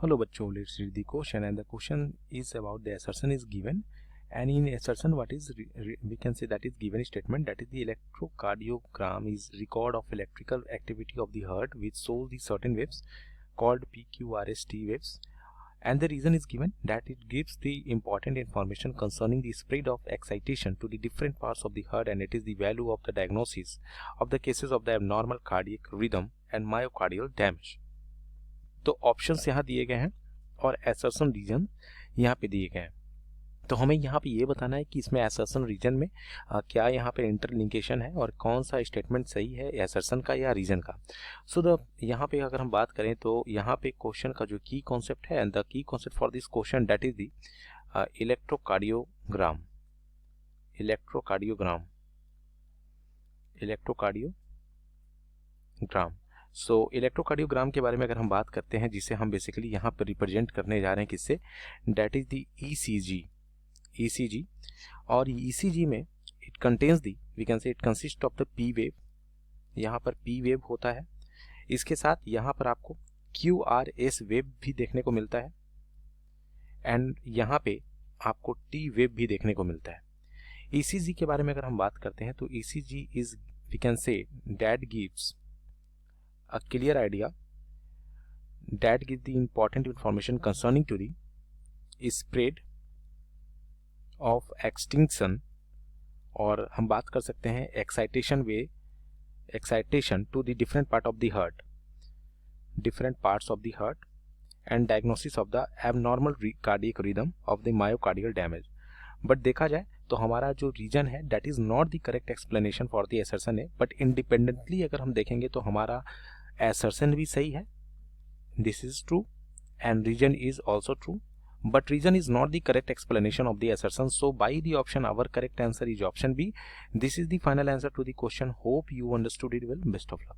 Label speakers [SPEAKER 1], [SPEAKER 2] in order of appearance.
[SPEAKER 1] Hello bachcho, let's read the question, and the question is about the assertion is given, and in assertion what is we can say that is given statement, that is the electrocardiogram is record of electrical activity of the heart which shows the certain waves called PQRST waves, and the reason is given that it gives the important information concerning the spread of excitation to the different parts of the heart, and it is the value of the diagnosis of the cases of the abnormal cardiac rhythm and myocardial damage. तो options यहाँ दिए गए हैं और assertion reason यहाँ पे दिए गए हैं। तो हमें यहाँ पे ये बताना है कि इसमें एसर्शन रीजन में क्या यहाँ पे इंटरलिंकेशन है और कौन सा स्टेटमेंट सही है एसर्शन का या रीजन का। सो द यहाँ पे अगर हम बात करें तो यहाँ पे क्वेश्चन का जो की कॉन्सेप्ट है, and the key concept for this question that is the electrocardiogram. So electrocardiogram के बारे में अगर हम बात करते हैं, जिसे हम बेसिकली यहाँ पर रिप्रेजेंट करने जा रहे हैं किससे, दैट इज द ईसीजी। और ईसीजी में it contains the we can say it consist of the P wave. यहाँ पर पी वेव होता है, इसके साथ यहाँ पर आपको QRS वेव भी देखने को मिलता है, एंड यहाँ पे आपको टी वेव भी देखने को मिलता है। ईसीजी के बारे में अगर हम बात करते हैं तो ECG is we can say that gives a clear idea, that gives the important information concerning to the spread of extinction, और हम बात कर सकते हैं excitation to the different parts of the heart and diagnosis of the abnormal cardiac rhythm of the myocardial damage। But देखा जाए तो हमारा जो रीजन है that is not the correct explanation for the assertion है, बट इंडिपेंडेंटली अगर हम देखेंगे तो हमारा एसर्शन भी सही है, this is true, and reason is also true, but reason is not the correct explanation of the assertion. So by the option our correct answer is option B. This is the final answer to the question. Hope you understood it well. Best of luck.